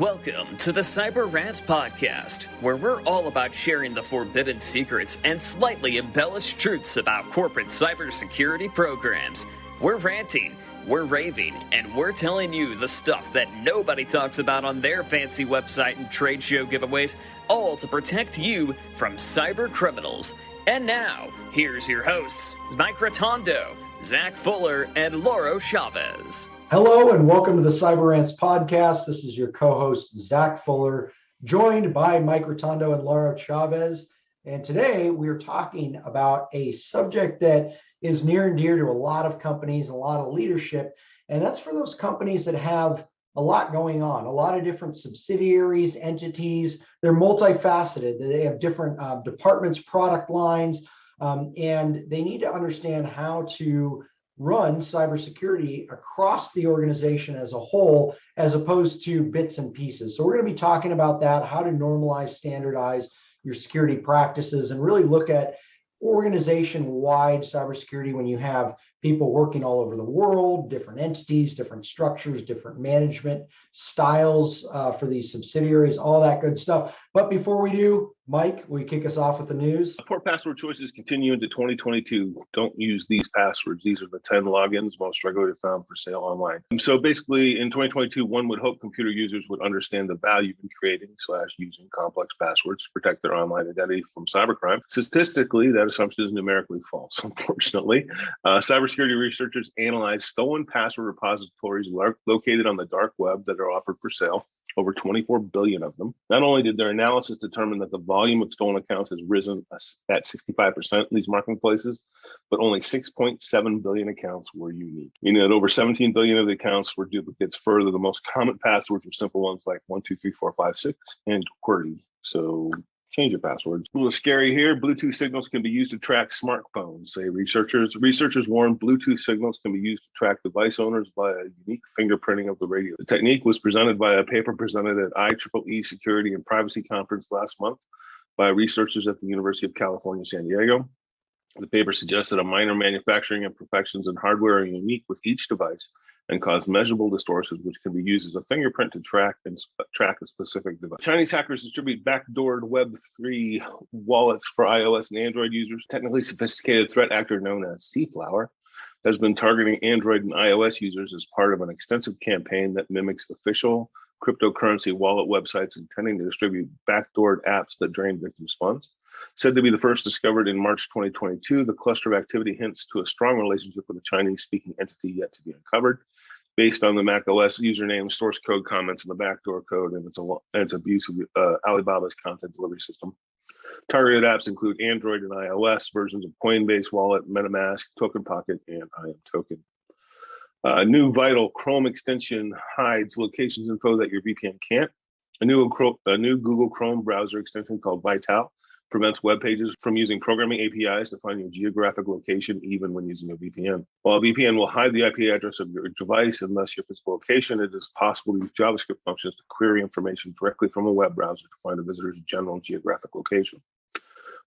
Welcome to the Cyber Rants Podcast, where we're all about sharing the forbidden secrets and slightly embellished truths about corporate cybersecurity programs. We're ranting, we're raving, and we're telling you the stuff that nobody talks about on their fancy website and trade show giveaways, all to protect you from cyber criminals. And now, here's your hosts, Mike Rotondo, Zach Fuller, and Lauro Chavez. Hello and welcome to the Cyber Rants Podcast. This is your co-host, Zach Fuller, joined by Mike Rotondo and Lauro Chavez. And today we are talking about a subject that is near and dear to a lot of companies, a lot of leadership. And that's for those companies that have a lot going on, a lot of different subsidiaries, entities. They're multifaceted. They have different departments, product lines, and they need to understand how to run cybersecurity across the organization as a whole, as opposed to bits and pieces. So we're going to be talking about that, how to normalize, standardize your security practices, and really look at organization-wide cybersecurity when you have people working all over the world, different entities, different structures, different management styles for these subsidiaries, all that good stuff. But before we do, Mike, will you kick us off with the news? Poor password choices continue into 2022. Don't use these passwords. These are the 10 logins most regularly found for sale online. So basically, in 2022, one would hope computer users would understand the value in creating/using complex passwords to protect their online identity from cybercrime. Statistically, that assumption is numerically false, unfortunately. Cybersecurity researchers analyzed stolen password repositories located on the dark web that are offered for sale, over 24 billion of them. Not only did their analysis determine that the volume of stolen accounts has risen at 65% in these marketplaces, but only 6.7 billion accounts were unique, meaning that over 17 billion of the accounts were duplicates. Further, the most common passwords were simple ones like 1234556 and QWERTY. So change your passwords. A little scary here. Bluetooth signals can be used to track smartphones, say researchers. Researchers warn Bluetooth signals can be used to track device owners via unique fingerprinting of the radio. The technique was presented by a paper presented at IEEE Security and Privacy Conference last month by researchers at the University of California, San Diego. The paper suggests that a minor manufacturing imperfections in hardware are unique with each device and cause measurable distortions, which can be used as a fingerprint to track a specific device. Chinese hackers distribute backdoored Web3 wallets for iOS and Android users. Technically sophisticated threat actor known as Seaflower has been targeting Android and iOS users as part of an extensive campaign that mimics official cryptocurrency wallet websites intending to distribute backdoored apps that drain victims' funds. Said to be the first discovered in March 2022, the cluster of activity hints to a strong relationship with a Chinese-speaking entity yet to be uncovered. Based on the macOS username, source code comments in the backdoor code, and its abuse of Alibaba's content delivery system. Targeted apps include Android and iOS versions of Coinbase Wallet, MetaMask, Token Pocket, and IamToken. A new Vital Chrome extension hides locations info that your VPN can't. A new Google Chrome browser extension called Vital prevents web pages from using programming APIs to find your geographic location, even when using a VPN. While a VPN will hide the IP address of your device and thus your physical location, it is possible to use JavaScript functions to query information directly from a web browser to find a visitor's general geographic location.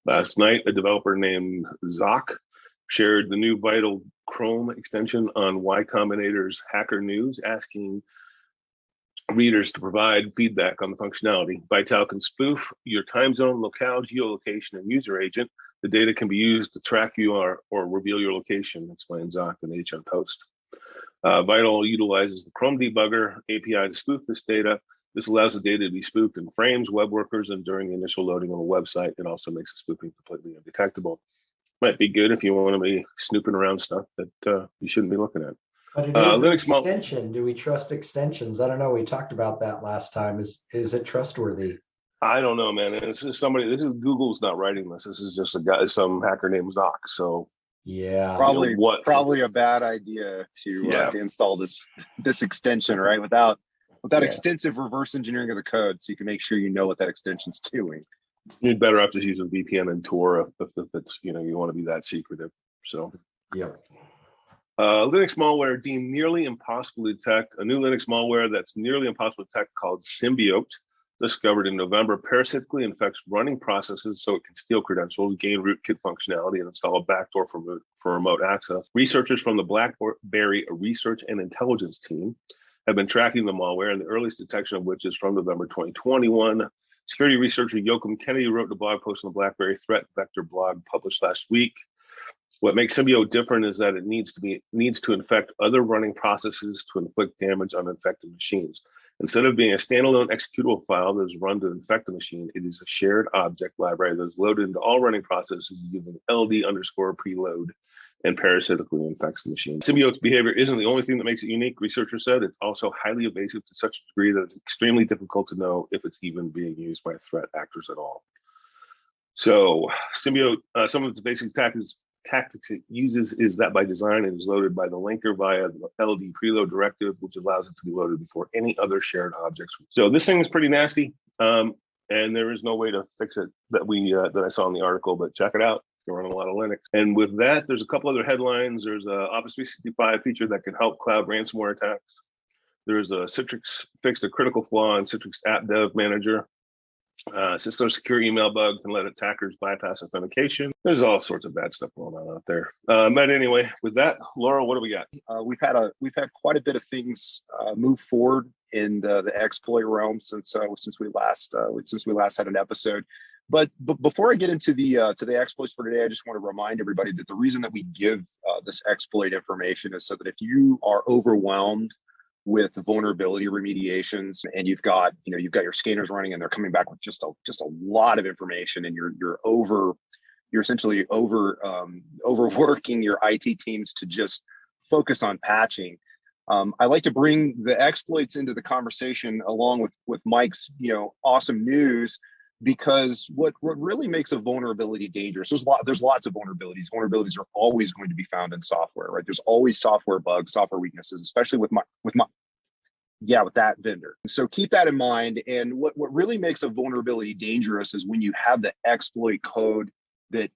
Last night, a developer named Zoc shared the new Vital Chrome extension on Y Combinator's Hacker News, asking readers to provide feedback on the functionality. Vital can spoof your time zone, locale, geolocation, and user agent. The data can be used to track you or reveal your location, explains Zoc in the HN Post. Vital utilizes the Chrome debugger API to spoof this data. This allows the data to be spoofed in frames, web workers, and during the initial loading of a website. It also makes the spoofing completely undetectable. Might be good if you want to be snooping around stuff that you shouldn't be looking at. But it is an extension. Do we trust extensions? I don't know. We talked about that last time. Is it trustworthy? I don't know, man. This is Google's not writing this. This is just a guy, some hacker named Zoc. So yeah, probably a bad idea to install this extension, right? Without extensive reverse engineering of the code, so you can make sure you know what that extension's doing. You'd better off just use a VPN and Tor if it's you want to be that secretive. So yeah. Linux malware deemed nearly impossible to detect. A new Linux malware that's nearly impossible to detect called Symbiote, discovered in November, parasitically infects running processes so it can steal credentials, gain rootkit functionality, and install a backdoor for remote access. Researchers from the BlackBerry Research and Intelligence team have been tracking the malware, and the earliest detection of which is from November 2021. Security researcher Joachim Kennedy wrote the blog post on the BlackBerry Threat Vector blog published last week. What makes Symbiote different is that it needs to infect other running processes to inflict damage on infected machines. Instead of being a standalone executable file that is run to infect the machine, it is a shared object library that is loaded into all running processes using LD_preload and parasitically infects the machine. Symbiote's behavior isn't the only thing that makes it unique, researchers said. It's also highly evasive to such a degree that it's extremely difficult to know if it's even being used by threat actors at all. So Symbiote, some of its basic tactics it uses is that by design it is loaded by the linker via the LD preload directive, which allows it to be loaded before any other shared objects. So this thing is pretty nasty, and there is no way to fix it that I saw in the article, but check it out. You're running a lot of Linux. And with that, there's a couple other headlines. There's a Office 365 feature that can help cloud ransomware attacks. There's a Citrix fixed a critical flaw in Citrix App Dev Manager. Cisco secure email bug can let attackers bypass authentication. There's all sorts of bad stuff going on out there. But anyway, with that, Laura, what do we got? We've had quite a bit of things move forward in the exploit realm since we last had an episode. But before I get into the exploits for today, I just want to remind everybody that the reason that we give this exploit information is so that if you are overwhelmed with vulnerability remediations and you've got your scanners running and they're coming back with just a lot of information, and you're essentially overworking your IT teams to just focus on patching. I like to bring the exploits into the conversation along with Mike's awesome news, because what really makes a vulnerability dangerous, there's lots of vulnerabilities. Vulnerabilities are always going to be found in software, right? There's always software bugs, software weaknesses, especially with that vendor. So keep that in mind. And what really makes a vulnerability dangerous is when you have the exploit code that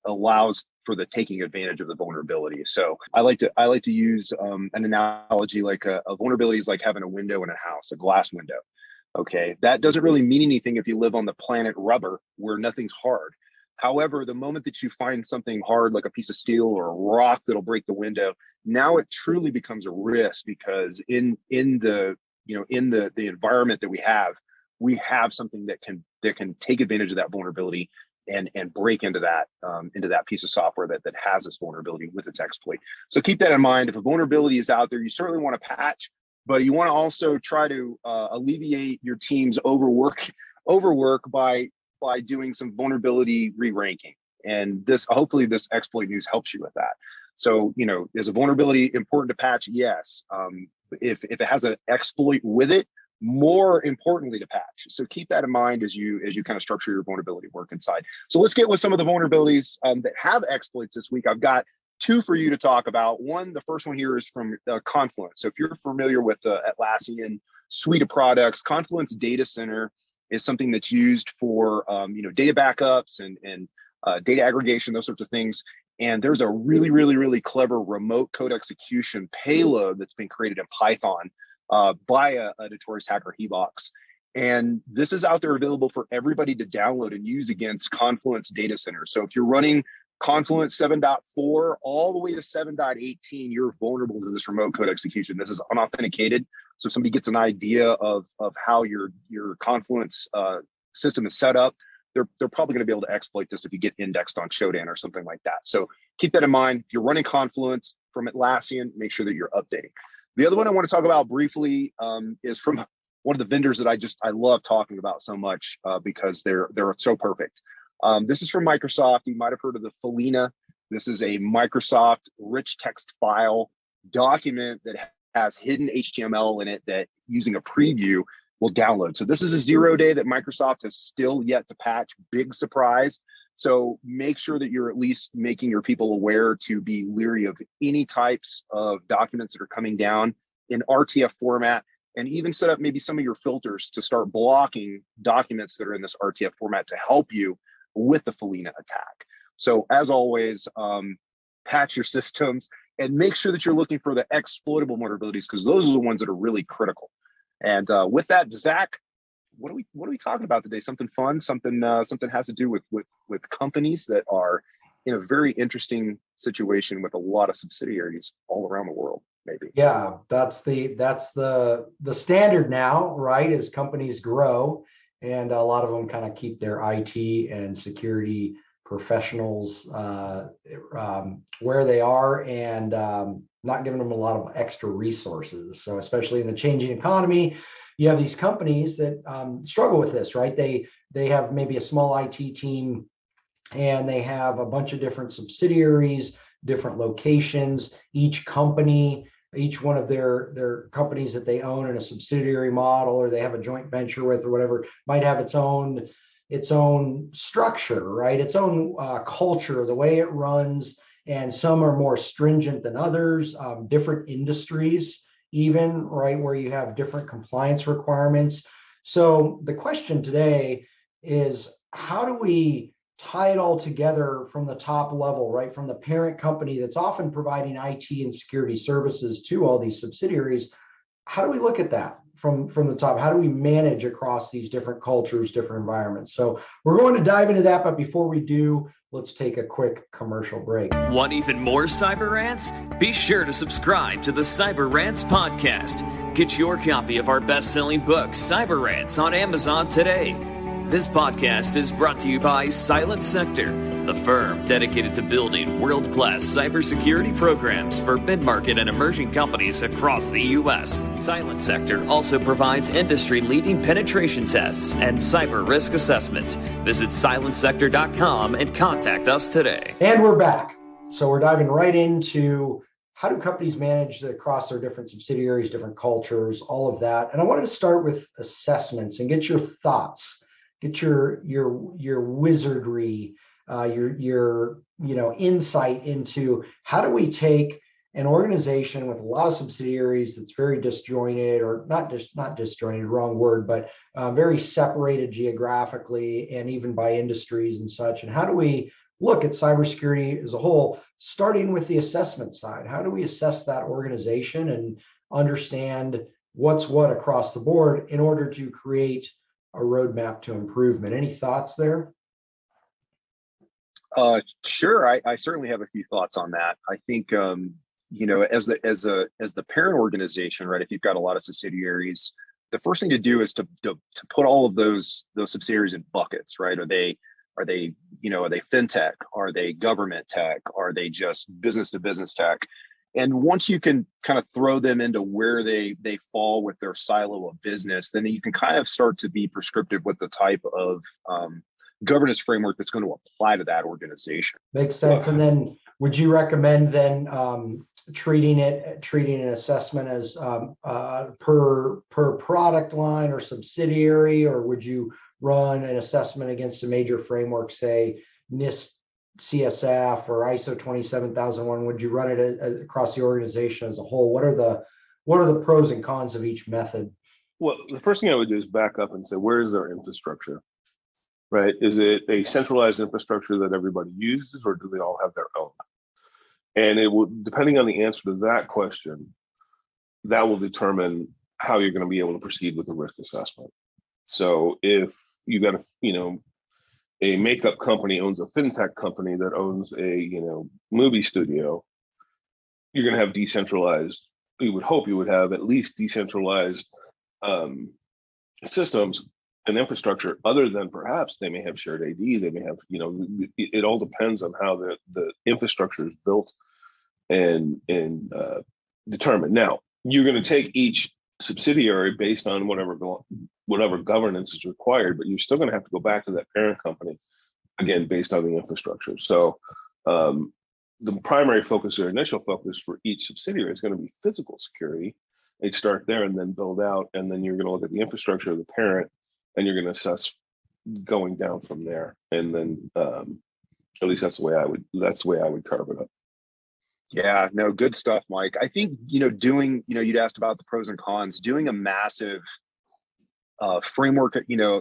allows for the taking advantage of the vulnerability. So I like to use an analogy like a vulnerability is like having a window in a house, a glass window. Okay, that doesn't really mean anything if you live on the planet rubber where nothing's hard. However, the moment that you find something hard like a piece of steel or a rock that'll break the window, now it truly becomes a risk, because in the environment that we have something that can take advantage of that vulnerability and break into that piece of software that has this vulnerability with its exploit. So keep that in mind. If a vulnerability is out there, you certainly want to patch, but you want to also try to alleviate your team's overwork by doing some vulnerability re-ranking. And hopefully this exploit news helps you with that. So, is a vulnerability important to patch? Yes. If it has an exploit with it, more importantly to patch. So keep that in mind as you kind of structure your vulnerability work inside. So let's get with some of the vulnerabilities that have exploits this week. I've got two for you to talk about. The first one here is from Confluence. So if you're familiar with the Atlassian suite of products, Confluence Data Center is something that's used for data backups and data aggregation, those sorts of things. And there's a really, really, really clever remote code execution payload that's been created in Python by a notorious hacker, Hebox. And this is out there available for everybody to download and use against Confluence Data Center. So if you're running Confluence 7.4 all the way to 7.18, you're vulnerable to this remote code execution. This is unauthenticated. So if somebody gets an idea of how your Confluence system is set up, they're probably going to be able to exploit this if you get indexed on Shodan or something like that. So keep that in mind. If you're running Confluence from Atlassian, make sure that you're updating. The other one I want to talk about briefly is from one of the vendors that I love talking about so much because they're so perfect. This is from Microsoft. You might have heard of the Felina. This is a Microsoft rich text file document that has hidden HTML in it that, using a preview, will download. So this is a 0-day that Microsoft has still yet to patch. Big surprise. So make sure that you're at least making your people aware to be leery of any types of documents that are coming down in RTF format, and even set up maybe some of your filters to start blocking documents that are in this RTF format to help you with the Felina attack. So as always, patch your systems and make sure that you're looking for the exploitable vulnerabilities, because those are the ones that are really critical. And with that, Zach, what are we talking about today? Something fun, something has to do with companies that are in a very interesting situation with a lot of subsidiaries all around the world. maybe. Yeah, that's the standard now, right? As companies grow, and a lot of them kind of keep their IT and security professionals where they are, and not giving them a lot of extra resources. So, especially in the changing economy, you have these companies that struggle with this, right? They have maybe a small IT team, and they have a bunch of different subsidiaries, different locations. Each one of their companies that they own in a subsidiary model, or they have a joint venture with, or whatever, might have its own structure, right? Its own culture, the way it runs, and some are more stringent than others. Different industries, even, right, where you have different compliance requirements. So the question today is, how do we tie it all together from the top level, right? From the parent company that's often providing IT and security services to all these subsidiaries. How do we look at that from the top? How do we manage across these different cultures, different environments? So we're going to dive into that, but before we do, let's take a quick commercial break. Want even more Cyber Rants? Be sure to subscribe to the Cyber Rants podcast. Get your copy of our best-selling book, Cyber Rants, on Amazon today. This podcast is brought to you by Silent Sector, the firm dedicated to building world-class cybersecurity programs for mid-market and emerging companies across the U.S. Silent Sector also provides industry-leading penetration tests and cyber risk assessments. Visit silentsector.com and contact us today. And we're back. So we're diving right into how do companies manage across their different subsidiaries, different cultures, all of that. And I wanted to start with assessments and get your thoughts. Get your wizardry, your insight into how do we take an organization with a lot of subsidiaries that's very disjointed, or not disjointed, wrong word, but very separated geographically and even by industries and such. And how do we look at cybersecurity as a whole, starting with the assessment side? How do we assess that organization and understand what's what across the board in order to create a roadmap to improvement? Any thoughts there? Sure. I certainly have a few thoughts on that. I think, as the parent organization, right, if you've got a lot of subsidiaries, the first thing to do is to put all of those subsidiaries in buckets, right? Are they fintech? Are they government tech? Are they just business to business tech? And once you can kind of throw them into where they fall with their silo of business, then you can kind of start to be prescriptive with the type of governance framework that's going to apply to that organization. Makes sense. And then would you recommend then treating an assessment as per product line or subsidiary, or would you run an assessment against a major framework, say NIST, CSF, or ISO 27001? Would you run it across the organization as a whole? What are the pros and cons of each method? Well, the first thing I would do is back up and say, where is their infrastructure, right? Is it a centralized infrastructure that everybody uses, or do they all have their own? And it will, depending on the answer to that question, that will determine how you're going to be able to proceed with the risk assessment. So if you got a makeup company owns a fintech company that owns a movie studio, you're going to have decentralized. You would hope you would have at least decentralized systems and infrastructure. Other than perhaps they may have shared AD. They may have it all depends on how the infrastructure is built and determined. Now you're going to take each subsidiary based on whatever governance is required, but you're still going to have to go back to that parent company again based on the infrastructure. So the primary focus or initial focus for each subsidiary is going to be physical security. They'd start there and then build out, and then you're going to look at the infrastructure of the parent, and you're going to assess going down from there. And then at least that's the way I would carve it up. Yeah, no, good stuff, Mike. I think, doing, you'd asked about the pros and cons, doing a massive framework,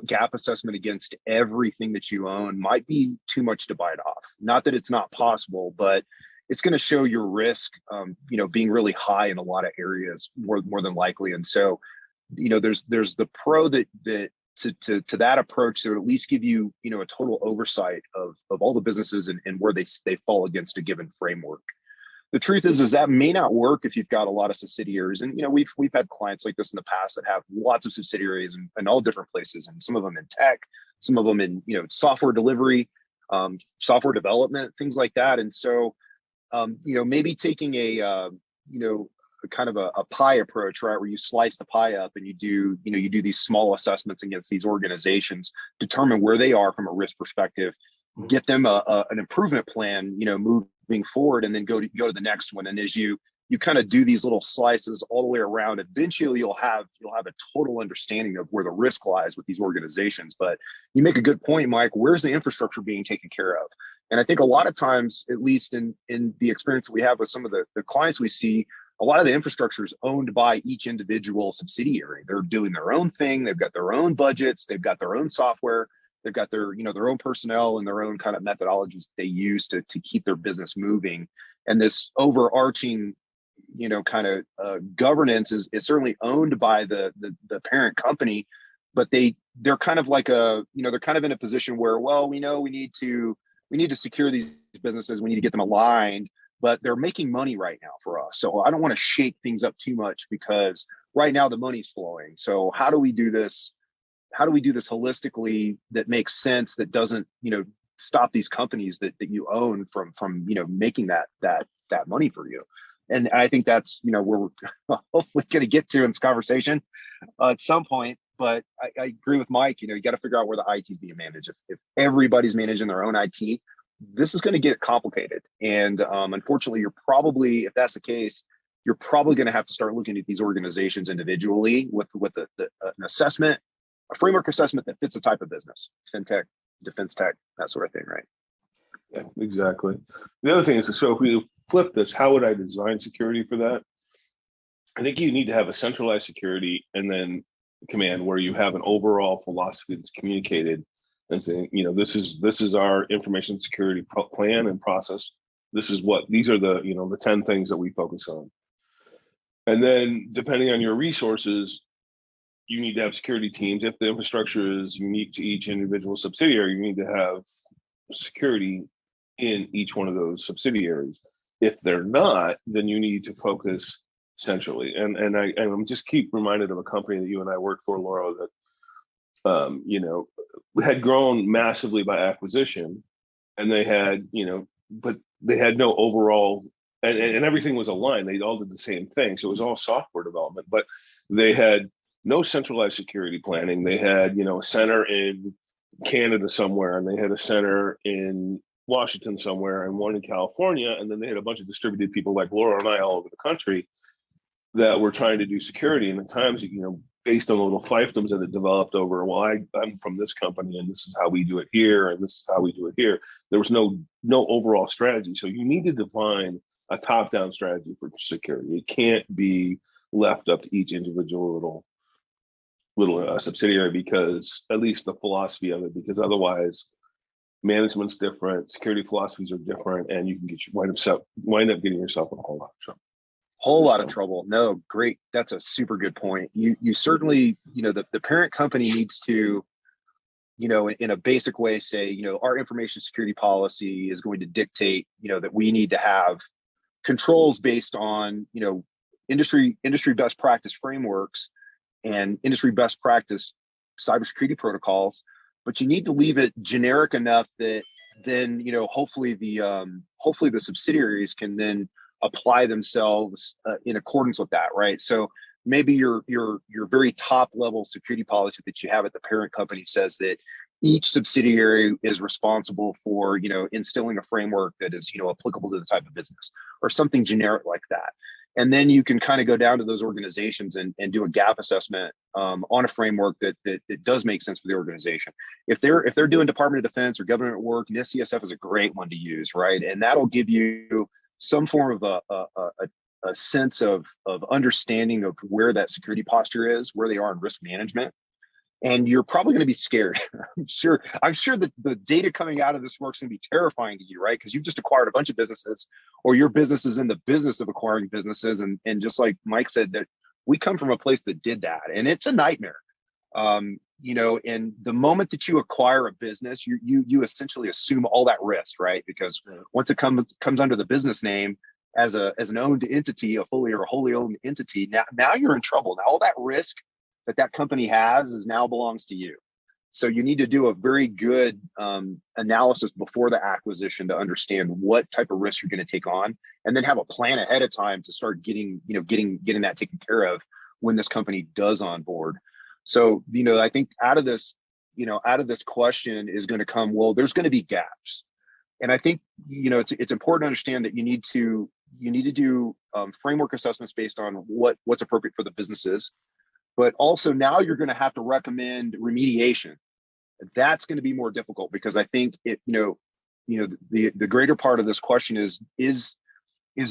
gap assessment against everything that you own might be too much to bite off. Not that it's not possible, but it's going to show your risk, being really high in a lot of areas more than likely. And so, there's the pro that to that approach that would at least give you, a total oversight of all the businesses and where they fall against a given framework. The truth is that may not work if you've got a lot of subsidiaries. And, we've had clients like this in the past that have lots of subsidiaries in all different places, and some of them in tech, some of them in, software delivery, software development, things like that. And so, maybe taking a kind of a pie approach, right, where you slice the pie up and you do these small assessments against these organizations, determine where they are from a risk perspective, get them an improvement plan, moving forward, and then go to the next one. And as you kind of do these little slices all the way around, eventually you'll have a total understanding of where the risk lies with these organizations. But you make a good point, Mike. Where's the infrastructure being taken care of? And I think a lot of times, at least in the experience that we have with some of the clients we see, a lot of the infrastructure is owned by each individual subsidiary. They're doing their own thing. They've got their own budgets. They've got their own software. They've got their own personnel and their own kind of methodologies that they use to keep their business moving. And this overarching, kind of governance is certainly owned by the parent company, but they're kind of like they're kind of in a position where, well, we need to secure these businesses. We need to get them aligned, but they're making money right now for us. So I don't want to shake things up too much because right now the money's flowing. So how do we do this? How do we do this holistically that makes sense, that doesn't, stop these companies that you own from making that money for you? And I think that's, where we're hopefully going to get to in this conversation at some point. But I agree with Mike, you got to figure out where the IT is being managed. If everybody's managing their own IT, this is going to get complicated. And unfortunately, if that's the case, you're probably going to have to start looking at these organizations individually with an assessment, a framework assessment that fits the type of business, fintech, defense tech, that sort of thing, right? Yeah, exactly. The other thing is, so if we flip this, how would I design security for that? I think you need to have a centralized security and then command where you have an overall philosophy that's communicated and saying, this is our information security plan and process. These are the 10 things that we focus on. And then depending on your resources, you need to have security teams. If the infrastructure is unique to each individual subsidiary, you need to have security in each one of those subsidiaries. If they're not, then you need to focus centrally. And I'm just keep reminded of a company that you and I worked for, Laura, that had grown massively by acquisition, and they had but they had no overall, and everything was aligned. They all did the same thing, so it was all software development, but they had no centralized security planning. They had a center in Canada somewhere, and they had a center in Washington somewhere, and one in California, and then they had a bunch of distributed people like Laura and I all over the country that were trying to do security. And at times, based on the little fiefdoms that had developed over, well, I'm from this company, and this is how we do it here, and this is how we do it here. There was no overall strategy. So you need to define a top-down strategy for security. It can't be left up to each individual little subsidiary, because at least the philosophy of it, because otherwise management's different, security philosophies are different, and you can wind up getting yourself in a whole lot of trouble. No, great. That's a super good point. You certainly, the parent company needs to, in a basic way say, our information security policy is going to dictate, that we need to have controls based on, industry best practice frameworks and industry best practice cybersecurity protocols, but you need to leave it generic enough that then, hopefully the subsidiaries can then apply themselves in accordance with that, right? So maybe your very top level security policy that you have at the parent company says that each subsidiary is responsible for, instilling a framework that is, applicable to the type of business, or something generic like that. And then you can kind of go down to those organizations and do a gap assessment on a framework that does make sense for the organization. If they're doing Department of Defense or government work, NIST CSF is a great one to use, right? And that'll give you some form of a sense of understanding of where that security posture is, where they are in risk management. And you're probably going to be scared. I'm sure that the data coming out of this work is going to be terrifying to you, right? Because you've just acquired a bunch of businesses, or your business is in the business of acquiring businesses. And just like Mike said, that we come from a place that did that, and it's a nightmare. And the moment that you acquire a business, you essentially assume all that risk, right? Because once it comes under the business name, as an owned entity, a fully or wholly owned entity, now you're in trouble. Now all that risk that company has is now belongs to you. So you need to do a very good analysis before the acquisition to understand what type of risk you're going to take on, and then have a plan ahead of time to start getting that taken care of when this company does onboard. So, I think out of this question is going to come, well, there's going to be gaps. And I think, it's important to understand that you need to do framework assessments based on what's appropriate for the businesses. But also now you're going to have to recommend remediation. That's going to be more difficult, because I think the greater part of this question is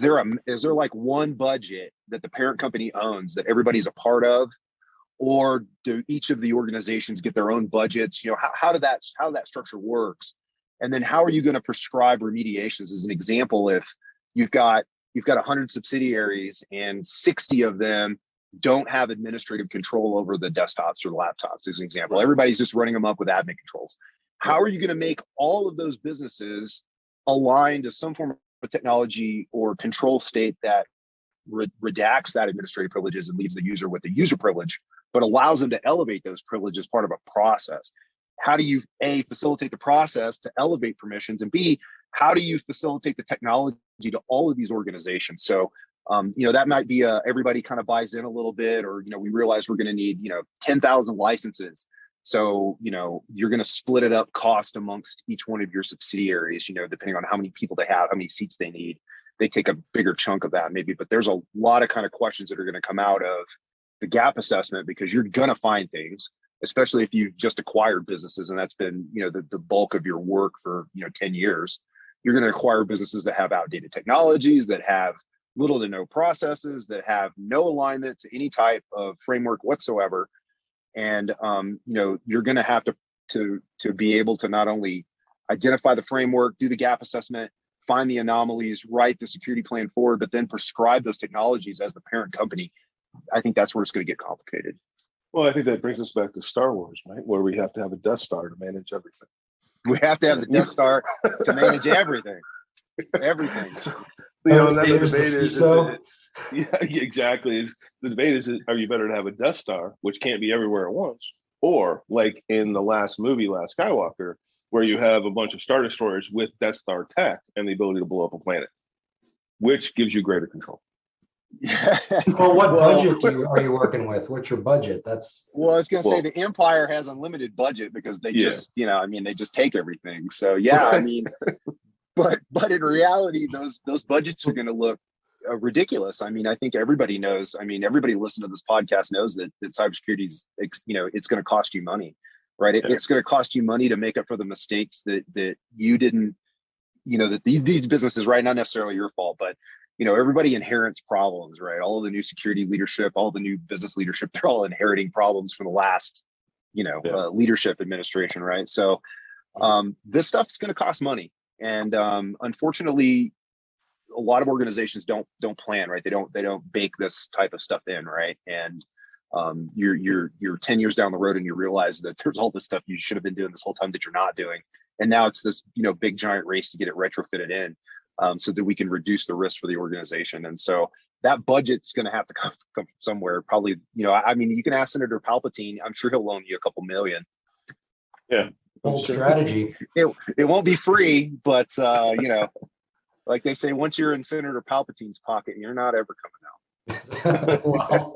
there like one budget that the parent company owns that everybody's a part of, or do each of the organizations get their own budgets? How that structure works, and then how are you going to prescribe remediations? As an example, if you've got 100 subsidiaries and 60 of them don't have administrative control over the desktops or the laptops, as an example, everybody's just running them up with admin controls. How are you going to make all of those businesses aligned to some form of technology or control state that redacts that administrative privileges and leaves the user with the user privilege, but allows them to elevate those privileges as part of a process? How do you A, facilitate the process to elevate permissions, and B, how do you facilitate the technology to all of these organizations? So that might be everybody kind of buys in a little bit, or, we realize we're going to need, 10,000 licenses. So, you're going to split it up cost amongst each one of your subsidiaries, depending on how many people they have, how many seats they need. They take a bigger chunk of that maybe, but there's a lot of kind of questions that are going to come out of the gap assessment, because you're going to find things, especially if you just acquired businesses. And that's been, the bulk of your work for, 10 years. You're going to acquire businesses that have outdated technologies, that have little to no processes, that have no alignment to any type of framework whatsoever. And you're going to have to be able to not only identify the framework, do the gap assessment, find the anomalies, write the security plan forward, but then prescribe those technologies as the parent company. I think that's where it's going to get complicated. Well, I think that brings us back to Star Wars, right? Where we have to have a Death Star to manage everything. We have to have the Death Star to manage everything. Everything. That debate yeah, exactly. The debate is, are you better to have a Death Star, which can't be everywhere at once, or like in the last movie, Last Skywalker, where you have a bunch of Star Destroyers with Death Star tech and the ability to blow up a planet, which gives you greater control. Well, what budget are you working with? What's your budget? I was going to say the Empire has unlimited budget, because they just, they just take everything. So but in reality, those budgets are going to look ridiculous. I think everybody knows. Everybody listening to this podcast knows that cybersecurity is, it's going to cost you money, right? It's going to cost you money to make up for the mistakes that you didn't, that these businesses, right? Not necessarily your fault, but everybody inherits problems, right? All of the new security leadership, all the new business leadership, they're all inheriting problems from the last, leadership administration, right? So this stuff is going to cost money. And unfortunately, a lot of organizations don't plan, right? They don't bake this type of stuff in, right? And you're 10 years down the road and you realize that there's all this stuff you should have been doing this whole time that you're not doing. And now it's this, big giant race to get it retrofitted in, so that we can reduce the risk for the organization. And so that budget's going to have to come from somewhere. Probably, you can ask Senator Palpatine. I'm sure he'll loan you a couple million. Yeah. Bold strategy. It won't be free, but like they say, once you're in Senator Palpatine's pocket, you're not ever coming out. Well,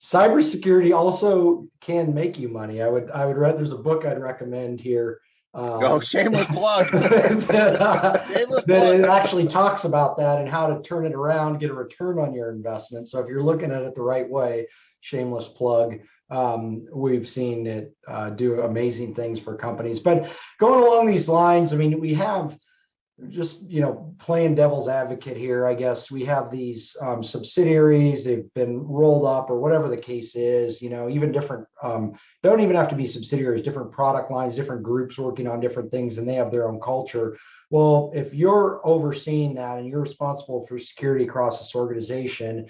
cybersecurity also can make you money. I would read. There's a book I'd recommend here. Shameless plug. that it actually talks about that and how to turn it around, get a return on your investment. So if you're looking at it the right way, shameless plug. We've seen it do amazing things for companies. But going along these lines, we have just, playing devil's advocate here, I guess we have these subsidiaries, they've been rolled up or whatever the case is, even different, don't even have to be subsidiaries, different product lines, different groups working on different things, and they have their own culture. Well, if you're overseeing that and you're responsible for security across this organization,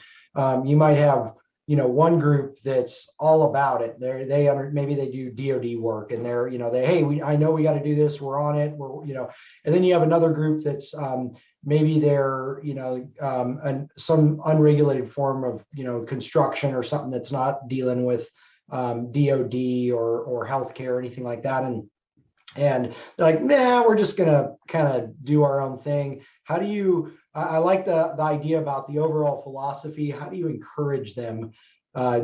you might have one group that's all about it. Maybe they do DoD work, and I know we got to do this. We're on it. And then you have another group that's maybe they're, some unregulated form of, construction or something that's not dealing with DOD or healthcare or anything like that. And they're like, nah, we're just going to kind of do our own thing. How do you, I like the idea about the overall philosophy. How do you encourage them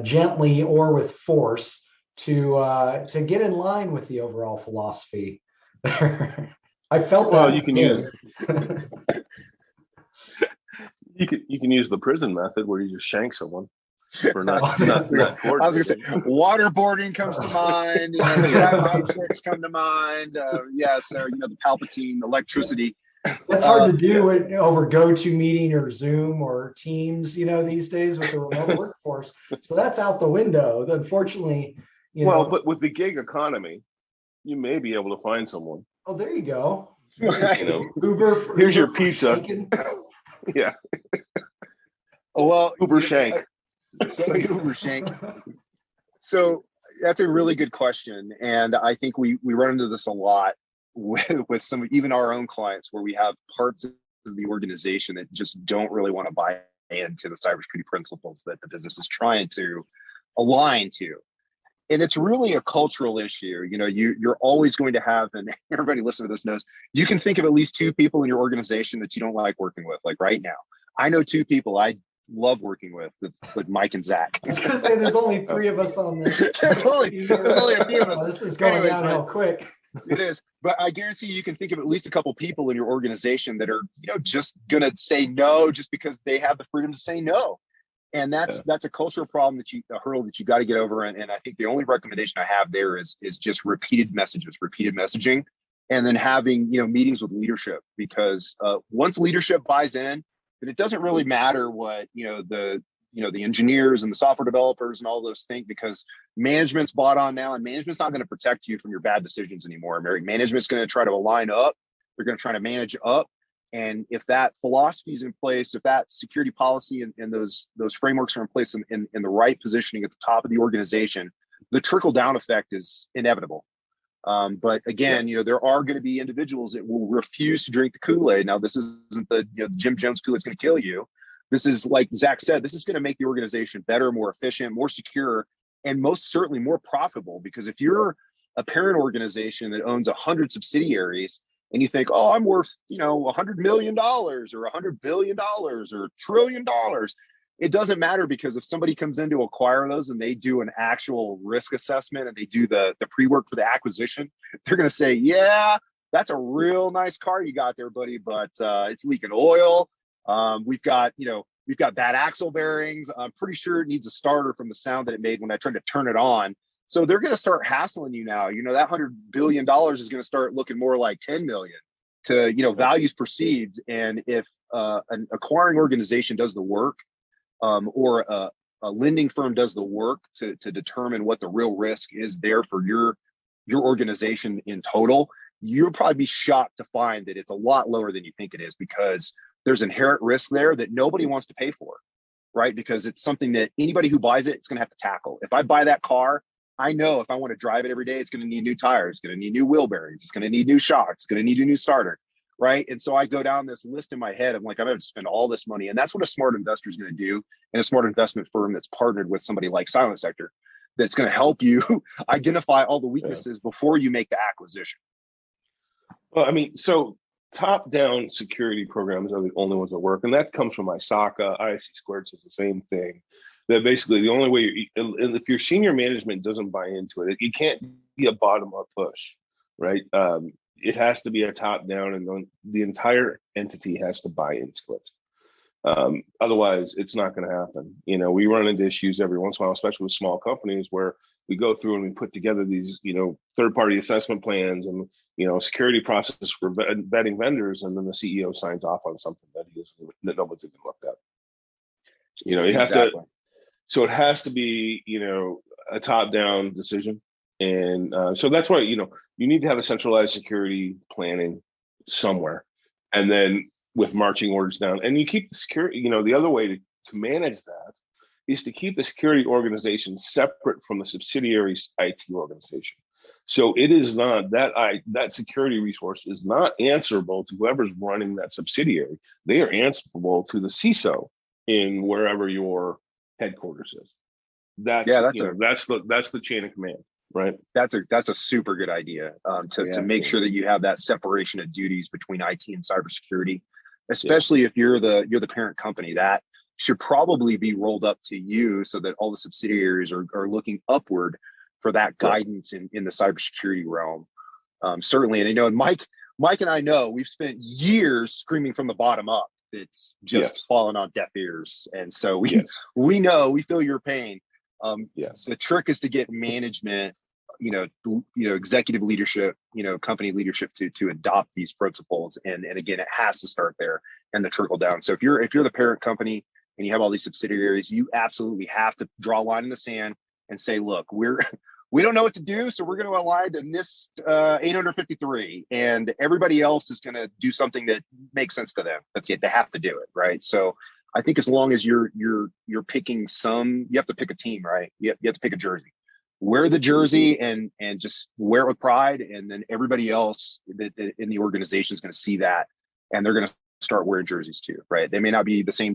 gently or with force to get in line with the overall philosophy? I felt Well, that. you can use you can use the prison method where you just shank someone for not I was gonna say waterboarding comes to mind. Drive-by chicks come to mind. So the Palpatine electricity. That's hard to do over GoToMeeting or Zoom or Teams, these days with the remote workforce. So that's out the window. Unfortunately, but with the gig economy, you may be able to find someone. Oh, there you go. Uber. Here's your pizza. Yeah. Well, Uber shank. Uber shank. So that's a really good question, and I think we run into this a lot with some, even our own clients, where we have parts of the organization that just don't really want to buy into the cybersecurity principles that the business is trying to align to. And it's really a cultural issue. You're always going to have, and everybody listening to this knows, you can think of at least two people in your organization that you don't like working with. Like right now, I know two people I love working with. It's like Mike and Zach. I was going to say there's only three of us on this. there's only a few of us. This is going downhill quick. It is, but I guarantee you can think of at least a couple people in your organization that are, just gonna say no just because they have the freedom to say no. And that's a cultural problem a hurdle that you got to get over. And I think the only recommendation I have there is just repeated messaging, and then having, meetings with leadership, because once leadership buys in, then it doesn't really matter what, the engineers and the software developers and all those think, because management's bought on now, and management's not going to protect you from your bad decisions anymore. Management's going to try to align up. They're going to try to manage up. And if that philosophy is in place, if that security policy and those frameworks are in place in the right positioning at the top of the organization, the trickle down effect is inevitable. But again, there are going to be individuals that will refuse to drink the Kool-Aid. Now, this isn't the Jim Jones Kool-Aid's going to kill you. This is, like Zach said, this is going to make the organization better, more efficient, more secure, and most certainly more profitable. Because if you're a parent organization that owns 100 subsidiaries, and you think, oh, I'm worth, $100 million or $100 billion or $1 trillion, it doesn't matter, because if somebody comes in to acquire those and they do an actual risk assessment and they do the pre-work for the acquisition, they're going to say, yeah, that's a real nice car you got there, buddy, but it's leaking oil. We've got bad axle bearings. I'm pretty sure it needs a starter from the sound that it made when I tried to turn it on. So they're going to start hassling you now. That $100 billion is going to start looking more like 10 million to, values perceived. And if an acquiring organization does the work, or a lending firm does the work to determine what the real risk is there for your organization in total, you'll probably be shocked to find that it's a lot lower than you think it is, because there's inherent risk there that nobody wants to pay for, right? Because it's something that anybody who buys it, it's going to have to tackle. If I buy that car, I know if I want to drive it every day, it's going to need new tires, it's going to need new wheel bearings, it's going to need new shocks, it's going to need a new starter, right? And so I go down this list in my head. I'm like, I'm going to spend all this money. And that's what a smart investor is going to do. And a smart investment firm that's partnered with somebody like Silent Sector, that's going to help you identify all the weaknesses before you make the acquisition. Well, so top-down security programs are the only ones that work. And that comes from ISACA. ISC Squared says the same thing. That basically the only way, if your senior management doesn't buy into it, it can't be a bottom-up push, right? It has to be a top-down, and the entire entity has to buy into it. Otherwise, it's not going to happen. We run into issues every once in a while, especially with small companies, where we go through and we put together these, third-party assessment plans and, security process for vetting vendors, and then the CEO signs off on something that nobody's even looked at. You have to. So it has to be, a top-down decision. And so that's why, you need to have a centralized security planning somewhere. And then with marching orders down, and you keep the security, the other way to manage that is to keep the security organization separate from the subsidiaries IT organization. So it is not that security resource is not answerable to whoever's running that subsidiary. They are answerable to the CISO in wherever your headquarters is. That's the chain of command, right? That's a super good idea to make sure that you have that separation of duties between IT and cybersecurity, especially if you're the parent company. That should probably be rolled up to you so that all the subsidiaries are looking upward for that guidance in the cybersecurity realm. Certainly, and Mike and I know we've spent years screaming from the bottom up. It's just fallen on deaf ears, and so we know, we feel your pain. The trick is to get management, executive leadership, company leadership to adopt these principles. And again, it has to start there and the trickle down. So if you're the parent company and you have all these subsidiaries, you absolutely have to draw a line in the sand and say, look, we don't know what to do, so we're going to align to NIST 853, and everybody else is going to do something that makes sense to them. That's it. They have to do it, right? So I think as long as you're picking you have to pick a team, right? You have to pick a jersey. Wear the jersey and just wear it with pride, and then everybody else in the organization is going to see that, and they're going to start wearing jerseys too, right? They may not be the same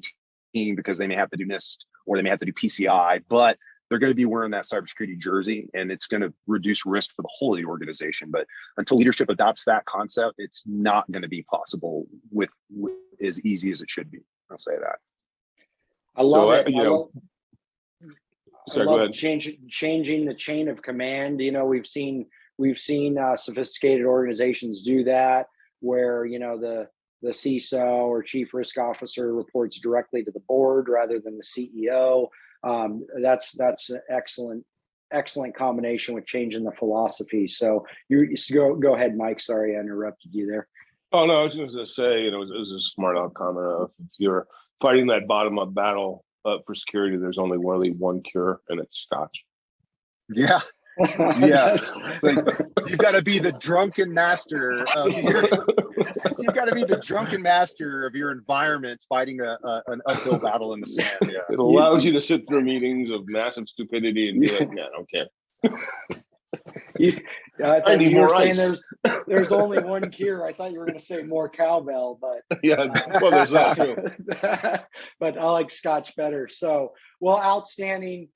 team because they may have to do NIST or they may have to do PCI, but they're going to be wearing that cybersecurity jersey, and it's going to reduce risk for the whole of the organization. But until leadership adopts that concept, it's not going to be possible with as easy as it should be. I'll say that. I love it. Sorry, go ahead. Changing the chain of command. We've seen sophisticated organizations do that, where the CISO or chief risk officer reports directly to the board rather than the CEO. That's an excellent combination with changing the philosophy. So you go ahead, Mike. Sorry, I interrupted you there. Oh no, I was just going to say, it was a smart aleck comment of, if you're fighting that bottom up battle for security, there's only really one cure, and it's Scotch. Yeah. Yeah. Like, you've got to be the drunken master of your environment fighting an uphill battle in the sand. Yeah. It allows you to sit through meetings of massive stupidity and be like, "Yeah, I don't care." I need more ice. There's only one cure. I thought you were going to say more cowbell, but well, there's that too. But I like Scotch better. So, outstanding.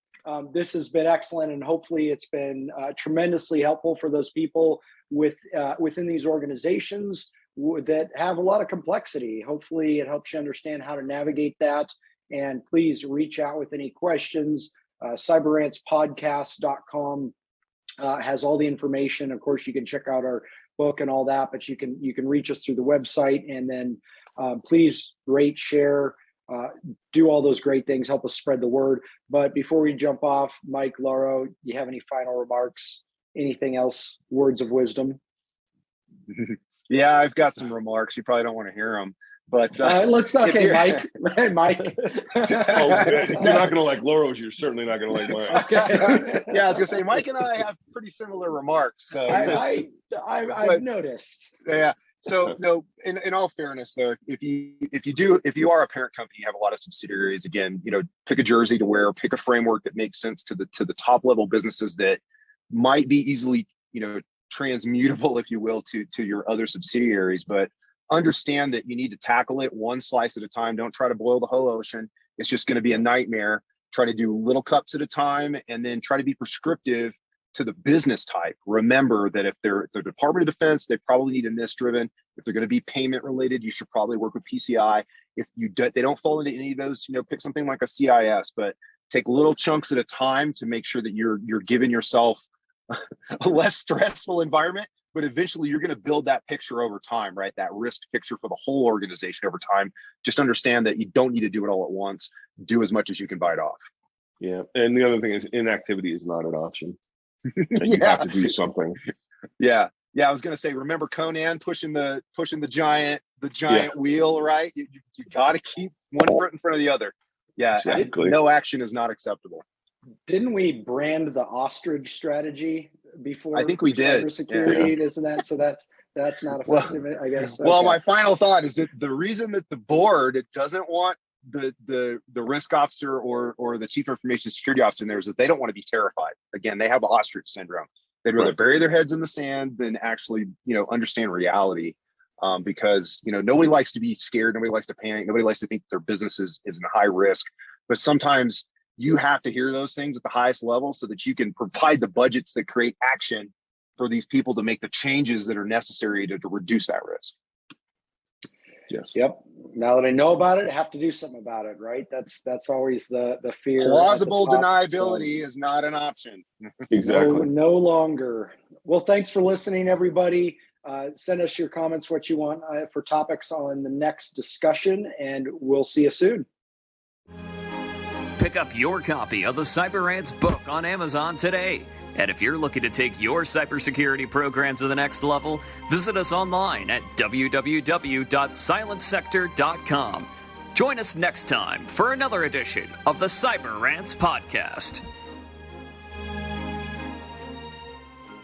This has been excellent, and hopefully it's been tremendously helpful for those people within these organizations that have a lot of complexity. Hopefully it helps you understand how to navigate that, and please reach out with any questions. cyberrantspodcast.com has all the information. Of course, you can check out our book and all that, but you can reach us through the website, and then please rate, share, do all those great things, help us spread the word. But before we jump off, Mike, Lauro, you have any final remarks? Anything else? Words of wisdom? Yeah, I've got some remarks. You probably don't want to hear them, but Mike. Mike. If you're not going to like Lauro's, you're certainly not going to like mine. Okay. Yeah, I was going to say, Mike and I have pretty similar remarks. So I've noticed. Yeah. So no, in all fairness though, if you are a parent company, you have a lot of subsidiaries, again, pick a jersey to wear, pick a framework that makes sense to the top level businesses that might be easily, transmutable, if you will, to your other subsidiaries. But understand that you need to tackle it one slice at a time. Don't try to boil the whole ocean. It's just going to be a nightmare. Try to do little cups at a time, and then try to be prescriptive to the business type. Remember that if they're the Department of Defense, they probably need a NIST driven. If they're going to be payment related, you should probably work with PCI. If they don't fall into any of those, pick something like a CIS, but take little chunks at a time to make sure that you're giving yourself a less stressful environment. But eventually you're going to build that picture over time, right? That risk picture for the whole organization over time. Just understand that you don't need to do it all at once. Do as much as you can bite off. Yeah. And the other thing is, inactivity is not an option. You have to do something. Yeah. I was going to say, remember Conan pushing the giant wheel, right? You got to keep one foot in front of the other. Yeah. Exactly. No action is not acceptable. Didn't we brand the ostrich strategy before? I think we did. Cybersecurity, isn't that? So that's not effective, I guess. Well, okay. My final thought is that the reason that the board doesn't want the risk officer or the chief information security officer in there is that they don't want to be terrified. Again, they have the ostrich syndrome. They'd rather bury their heads in the sand than actually, understand reality. Because, nobody likes to be scared. Nobody likes to panic. Nobody likes to think their business is in high risk. But sometimes you have to hear those things at the highest level so that you can provide the budgets that create action for these people to make the changes that are necessary to reduce that risk. Yes. Yep. Now that I know about it, I have to do something about it, right? That's always the fear. Plausible deniability is not an option. Exactly. No longer. Well, thanks for listening, everybody. Send us your comments, what you want for topics on the next discussion, and we'll see you soon. Pick up your copy of the Cyber Rants book on Amazon today. And if you're looking to take your cybersecurity program to the next level, visit us online at www.silentsector.com. Join us next time for another edition of the Cyber Rants podcast.